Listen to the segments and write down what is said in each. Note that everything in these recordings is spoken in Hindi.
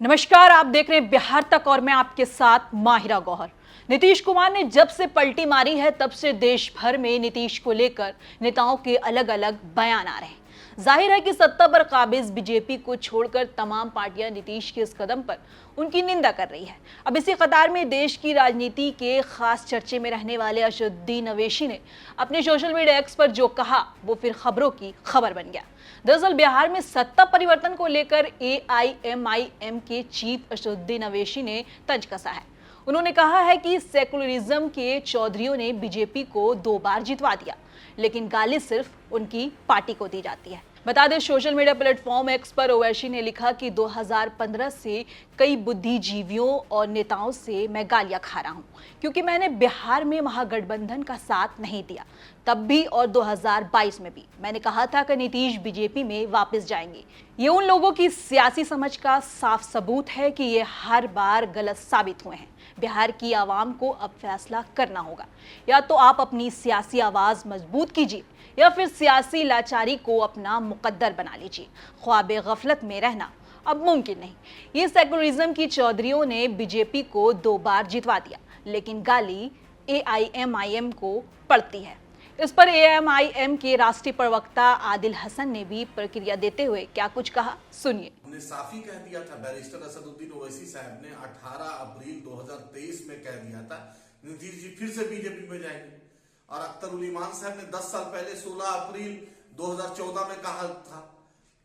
नमस्कार, आप देख रहे हैं बिहार तक और मैं आपके साथ माहिरा गौहर। नीतीश कुमार ने जब से पलटी मारी है तब से देश भर में नीतीश को लेकर नेताओं के अलग अलग बयान आ रहे हैं। जाहिर है कि सत्ता पर काबिज बीजेपी को छोड़कर तमाम पार्टियां नीतीश के इस कदम पर उनकी निंदा कर रही है। अब इसी कतार में देश की राजनीति के खास चर्चे में रहने वाले असदुद्दीन अवैसी ने अपने सोशल मीडिया एक्स पर जो कहा वो फिर खबरों की खबर बन गया। दरअसल बिहार में सत्ता परिवर्तन को लेकर एआईएमआईएम के चीफ असदुद्दीन अवैसी ने तंज कसा है। उन्होंने कहा है कि सेकुलरिज्म के चौधरियों ने बीजेपी को 2 बार जितवा दिया, लेकिन गाली सिर्फ उनकी पार्टी को दी जाती है। बता दें, सोशल मीडिया प्लेटफॉर्म एक्स पर ओवैसी ने लिखा कि 2015 से कई बुद्धिजीवियों और नेताओं से मैं गालियां खा रहा हूं, क्योंकि मैंने बिहार में महागठबंधन का साथ नहीं दिया। तब भी और 2022 में भी मैंने कहा था कि नीतीश बीजेपी में वापस जाएंगे। ये उन लोगों की सियासी समझ का साफ सबूत है कि ये हर बार गलत साबित हुए हैं। बिहार की आवाम को अब फैसला करना होगा, या तो आप अपनी सियासी आवाज मजबूत कीजिए या फिर सियासी लाचारी को अपना मुकद्दर बना लीजिए। ख्वाबे गफलत में रहना अब मुमकिन नहीं। ये सेकुलरिज्म की चौधरियों ने बीजेपी को 2 बार जितवा दिया, लेकिन गाली एआईएमआईएम को पड़ती है। इस पर एआईएमआईएम के राष्ट्रीय प्रवक्ता आदिल हसन ने भी प्रतिक्रिया देते हुए क्या कुछ कहा, सुनिए। हमने साफ ही कह दिया था, बैरिस्टर असदुद्दीन ओवैसी साहब ने 18 अप्रैल 2023 में कह दिया था नीतीश जी फिर से बीजेपी में जाएंगे। और अख्तर उल ईमान साहब ने 10 साल पहले 16 अप्रैल 2014 में कहा था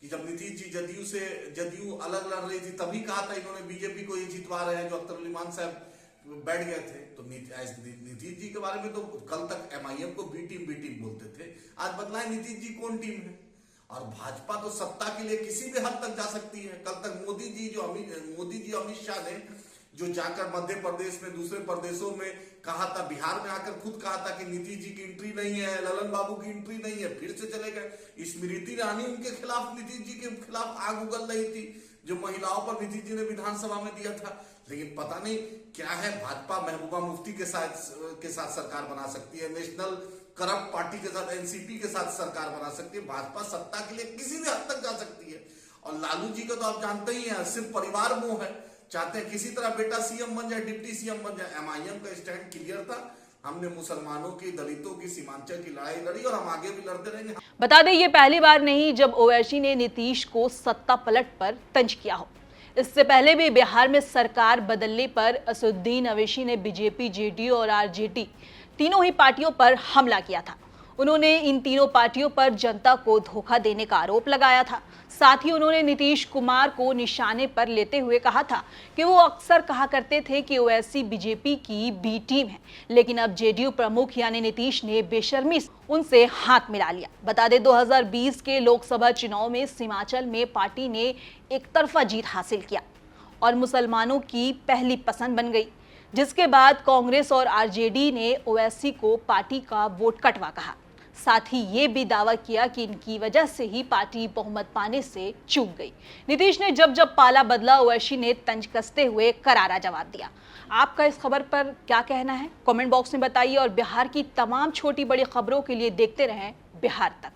कि जब नीतीश जी जदयू अलग लड़ रही थी तभी कहा था इन्होंने बीजेपी को ये जितवा रहे हैं, जो अख्तर उल ईमान साहब बैठ गए थे। तो नीतीश जी के बारे में तो कल तक एमआईएम को बी टीम बोलते थे, आज बदलाए नीतीश जी कौन टीम है। और भाजपा तो सत्ता के लिए किसी भी हद तक जा सकती है। कल तक मोदी जी अमित शाह ने जो जाकर मध्य प्रदेश में दूसरे प्रदेशों में कहा था, बिहार में आकर खुद कहा था कि नीतीश जी की एंट्री नहीं है, ललन बाबू की एंट्री नहीं है, फिर से चले गए। स्मृति ईरानी उनके खिलाफ, नीतीश जी के खिलाफ आग उगल रही थी, जो महिलाओं पर नीतीश जी ने विधानसभा में दिया था। लेकिन पता नहीं क्या है, भाजपा महबूबा मुफ्ती के साथ सरकार बना सकती है, नेशनल करप्ट पार्टी के साथ, एनसीपी के साथ सरकार बना सकती है। भाजपा सत्ता के लिए किसी भी हद तक जा सकती है। और लालू जी का तो आप जानते ही हैं, सिर्फ परिवार मोह है, चाहते हैं किसी तरह बेटा सीएम बन जाए, डिप्टी सीएम बन जाए। एमआईएम का स्टैंड क्लियर था, हमने मुसलमानों की, दलितों की, सीमांचल की लड़ाई लड़ी और हम आगे भी लड़ते रहेंगे। बता दें, ये पहली बार नहीं जब ओवैसी ने नीतीश को सत्ता पलट पर तंज किया हो। इससे पहले भी बिहार में सरकार बदलने पर असदुद्दीन अवैसी ने बीजेपी, जेडीयू और आरजेडी तीनों ही पार्टियों पर हमला किया था। उन्होंने इन तीनों पार्टियों पर जनता को धोखा देने का आरोप लगाया था। साथ ही उन्होंने नीतीश कुमार को निशाने पर लेते हुए कहा था कि वो अक्सर कहा करते थे कि ओवैसी बीजेपी की बी टीम है, लेकिन अब जेडीयू प्रमुख यानी नीतीश ने बेशर्मी से उनसे हाथ मिला लिया। बता दें, 2020 के लोकसभा चुनाव में सीमांचल में पार्टी ने एक तरफा जीत हासिल किया और मुसलमानों की पहली पसंद बन गई, जिसके बाद कांग्रेस और आरजेडी ने ओवैसी को पार्टी का वोट कटवा कहा। साथ ही ये भी दावा किया कि इनकी वजह से ही पार्टी बहुमत पाने से चूक गई। नीतीश ने जब पाला बदला, ओवैसी ने तंज कसते हुए करारा जवाब दिया। आपका इस खबर पर क्या कहना है, कमेंट बॉक्स में बताइए और बिहार की तमाम छोटी बड़ी खबरों के लिए देखते रहें बिहार तक।